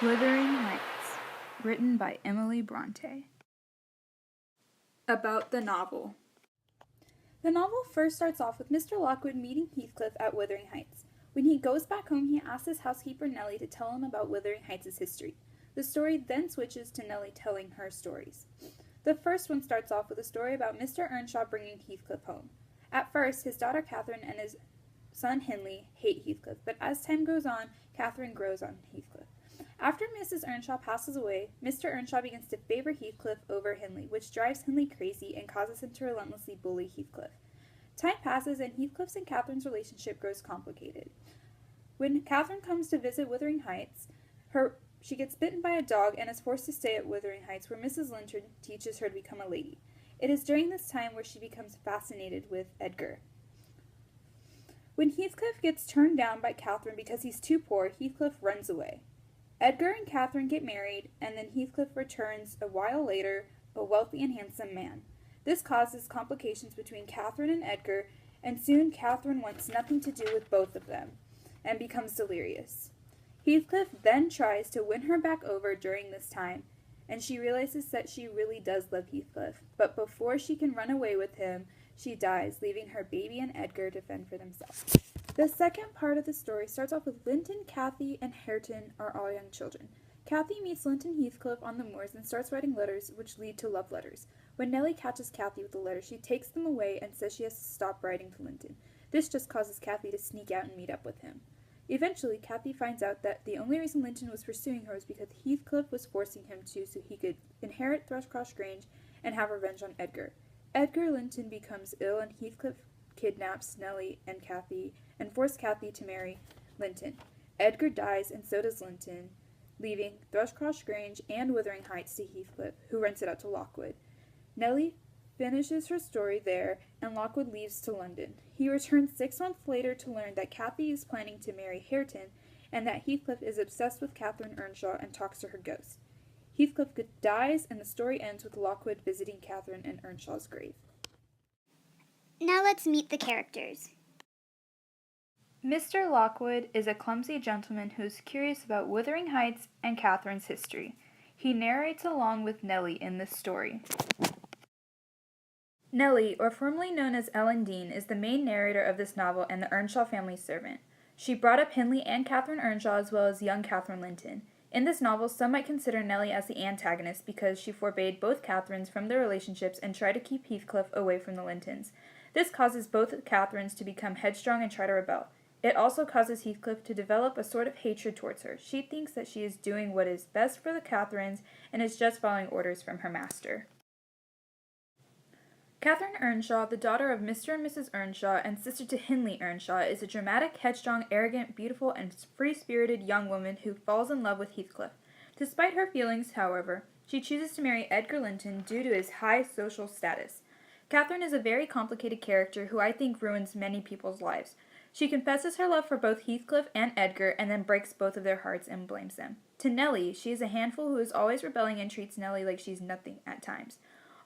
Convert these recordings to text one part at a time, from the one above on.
Wuthering Heights, written by Emily Bronte. About the novel. The novel first starts off with Mr. Lockwood meeting Heathcliff at Wuthering Heights. When he goes back home, he asks his housekeeper Nellie to tell him about Wuthering Heights' history. The story then switches to Nellie telling her stories. The first one starts off with a story about Mr. Earnshaw bringing Heathcliff home. At first, his daughter Catherine and his son Hindley hate Heathcliff, but as time goes on, Catherine grows on Heathcliff. After Mrs. Earnshaw passes away, Mr. Earnshaw begins to favor Heathcliff over Hindley, which drives Hindley crazy and causes him to relentlessly bully Heathcliff. Time passes and Heathcliff's and Catherine's relationship grows complicated. When Catherine comes to visit Wuthering Heights, she gets bitten by a dog and is forced to stay at Wuthering Heights, where Mrs. Linton teaches her to become a lady. It is during this time where she becomes fascinated with Edgar. When Heathcliff gets turned down by Catherine because he's too poor, Heathcliff runs away. Edgar and Catherine get married, and then Heathcliff returns a while later, a wealthy and handsome man. This causes complications between Catherine and Edgar, and soon Catherine wants nothing to do with both of them, and becomes delirious. Heathcliff then tries to win her back over during this time, and she realizes that she really does love Heathcliff, but before she can run away with him, she dies, leaving her baby and Edgar to fend for themselves. The second part of the story starts off with Linton, Cathy, and Hareton are all young children. Cathy meets Linton Heathcliff on the moors and starts writing letters which lead to love letters. When Nellie catches Cathy with the letters, she takes them away and says she has to stop writing to Linton. This just causes Cathy to sneak out and meet up with him. Eventually, Cathy finds out that the only reason Linton was pursuing her was because Heathcliff was forcing him to so he could inherit Thrushcross Grange and have revenge on Edgar. Edgar Linton becomes ill and Heathcliff kidnaps Nellie and Cathy and forces Cathy to marry Linton. Edgar dies and so does Linton, leaving Thrushcross Grange and Wuthering Heights to Heathcliff, who rents it out to Lockwood. Nellie finishes her story there, and Lockwood leaves to London. He returns 6 months later to learn that Cathy is planning to marry Hareton, and that Heathcliff is obsessed with Catherine Earnshaw and talks to her ghost. Heathcliff dies, and the story ends with Lockwood visiting Catherine and Earnshaw's grave. Now let's meet the characters. Mr. Lockwood is a clumsy gentleman who is curious about Wuthering Heights and Catherine's history. He narrates along with Nellie in this story. Nellie, or formerly known as Ellen Dean, is the main narrator of this novel and the Earnshaw family's servant. She brought up Hindley and Catherine Earnshaw as well as young Catherine Linton. In this novel, some might consider Nellie as the antagonist because she forbade both Catherines from their relationships and tried to keep Heathcliff away from the Lintons. This causes both Catherines to become headstrong and try to rebel. It also causes Heathcliff to develop a sort of hatred towards her. She thinks that she is doing what is best for the Catherines and is just following orders from her master. Catherine Earnshaw, the daughter of Mr. and Mrs. Earnshaw and sister to Hindley Earnshaw, is a dramatic, headstrong, arrogant, beautiful, and free-spirited young woman who falls in love with Heathcliff. Despite her feelings, however, she chooses to marry Edgar Linton due to his high social status. Catherine is a very complicated character who I think ruins many people's lives. She confesses her love for both Heathcliff and Edgar and then breaks both of their hearts and blames them. To Nellie, she is a handful who is always rebelling and treats Nellie like she's nothing at times.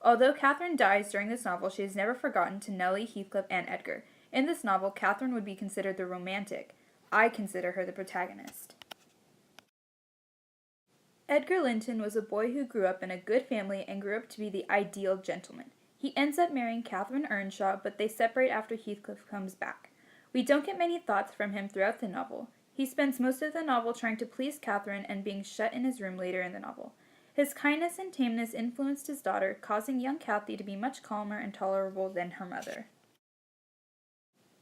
Although Catherine dies during this novel, she is never forgotten to Nellie, Heathcliff, and Edgar. In this novel, Catherine would be considered the romantic. I consider her the protagonist. Edgar Linton was a boy who grew up in a good family and grew up to be the ideal gentleman. He ends up marrying Catherine Earnshaw, but they separate after Heathcliff comes back. We don't get many thoughts from him throughout the novel. He spends most of the novel trying to please Catherine and being shut in his room later in the novel. His kindness and tameness influenced his daughter, causing young Cathy to be much calmer and tolerable than her mother.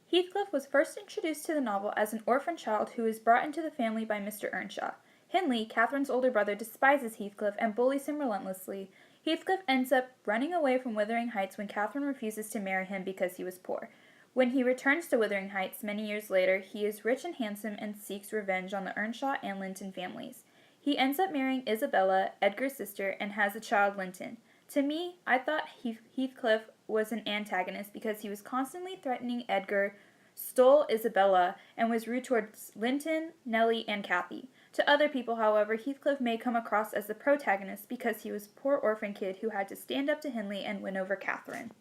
Heathcliff was first introduced to the novel as an orphan child who was brought into the family by Mr. Earnshaw. Hindley, Catherine's older brother, despises Heathcliff and bullies him relentlessly. Heathcliff ends up running away from Wuthering Heights when Catherine refuses to marry him because he was poor. When he returns to Wuthering Heights many years later, he is rich and handsome and seeks revenge on the Earnshaw and Linton families. He ends up marrying Isabella, Edgar's sister, and has a child, Linton. To me, I thought Heathcliff was an antagonist because he was constantly threatening Edgar, stole Isabella, and was rude towards Linton, Nellie, and Cathy. To other people, however, Heathcliff may come across as the protagonist because he was a poor orphan kid who had to stand up to Hindley and win over Catherine.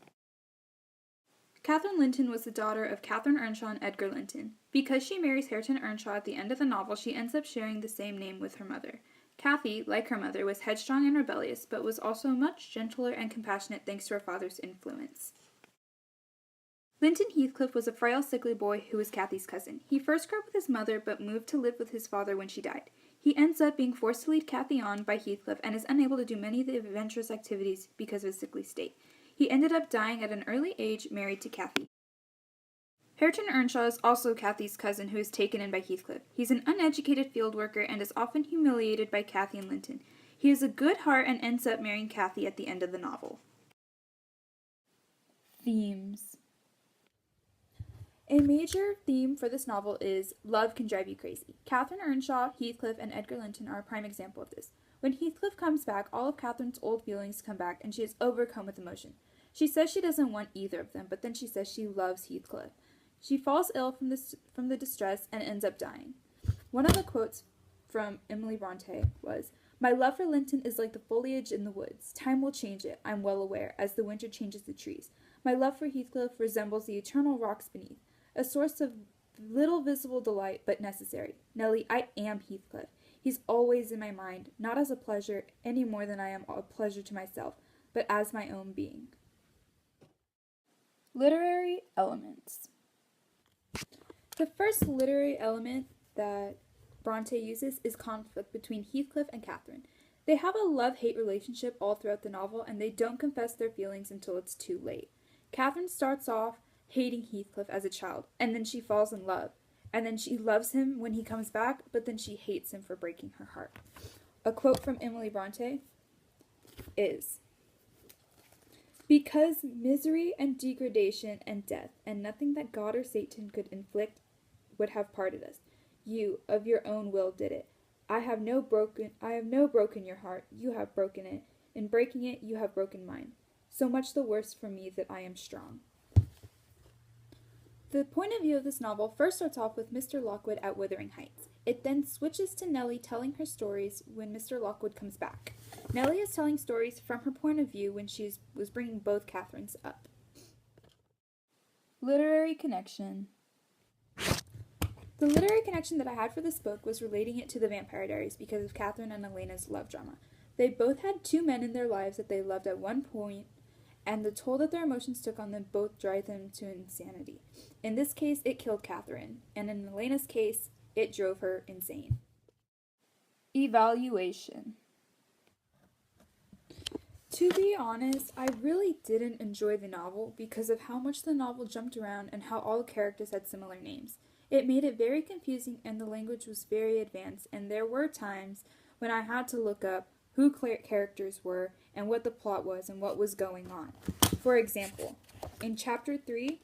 Catherine Linton was the daughter of Catherine Earnshaw and Edgar Linton. Because she marries Hareton Earnshaw at the end of the novel, she ends up sharing the same name with her mother. Kathy, like her mother, was headstrong and rebellious, but was also much gentler and compassionate thanks to her father's influence. Linton Heathcliff was a frail, sickly boy who was Kathy's cousin. He first grew up with his mother, but moved to live with his father when she died. He ends up being forced to lead Kathy on by Heathcliff and is unable to do many of the adventurous activities because of his sickly state. He ended up dying at an early age, married to Kathy. Hareton Earnshaw is also Kathy's cousin who is taken in by Heathcliff. He's an uneducated field worker and is often humiliated by Kathy and Linton. He has a good heart and ends up marrying Kathy at the end of the novel. Themes. A major theme for this novel is love can drive you crazy. Catherine Earnshaw, Heathcliff, and Edgar Linton are a prime example of this. When Heathcliff comes back, all of Catherine's old feelings come back and she is overcome with emotion. She says she doesn't want either of them, but then she says she loves Heathcliff. She falls ill from the distress and ends up dying. One of the quotes from Emily Bronte was, "My love for Linton is like the foliage in the woods. Time will change it, I'm well aware, as the winter changes the trees. My love for Heathcliff resembles the eternal rocks beneath, a source of little visible delight, but necessary. Nellie, I am Heathcliff. He's always in my mind, not as a pleasure any more than I am a pleasure to myself, but as my own being." Literary elements. The first literary element that Bronte uses is conflict between Heathcliff and Catherine. They have a love-hate relationship all throughout the novel, and they don't confess their feelings until it's too late. Catherine starts off hating Heathcliff as a child, and then she falls in love. And then she loves him when he comes back, but then she hates him for breaking her heart. A quote from Emily Bronte is, "Because misery and degradation and death, and nothing that God or Satan could inflict would have parted us. You, of your own will, did it. I have no broken your heart, you have broken it. In breaking it, you have broken mine. So much the worse for me that I am strong." The point of view of this novel first starts off with Mr. Lockwood at Wuthering Heights. It then switches to Nellie telling her stories when Mr. Lockwood comes back. Nellie is telling stories from her point of view when she was bringing both Catherines up. Literary connection. The literary connection that I had for this book was relating it to the Vampire Diaries because of Catherine and Elena's love drama. They both had two men in their lives that they loved at one point, and the toll that their emotions took on them both drive them to insanity. In this case, it killed Catherine, and in Elena's case, it drove her insane. Evaluation. To be honest, I really didn't enjoy the novel because of how much the novel jumped around and how all the characters had similar names. It made it very confusing and the language was very advanced, and there were times when I had to look up who characters were and what the plot was and what was going on. For example, in Chapter 3,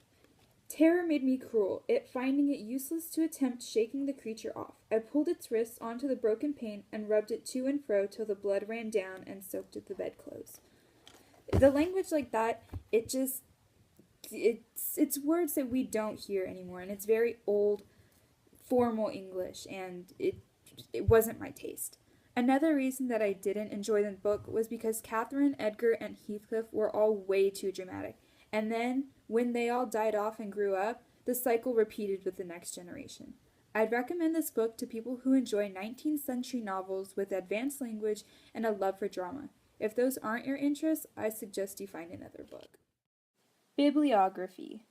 "Terror made me cruel, it finding it useless to attempt shaking the creature off. I pulled its wrists onto the broken pane and rubbed it to and fro till the blood ran down and soaked at the bedclothes." The language like that, it's words that we don't hear anymore, and it's very old, formal English, and it wasn't my taste. Another reason that I didn't enjoy the book was because Catherine, Edgar, and Heathcliff were all way too dramatic. And then, when they all died off and grew up, the cycle repeated with the next generation. I'd recommend this book to people who enjoy 19th century novels with advanced language and a love for drama. If those aren't your interests, I suggest you find another book. Bibliography.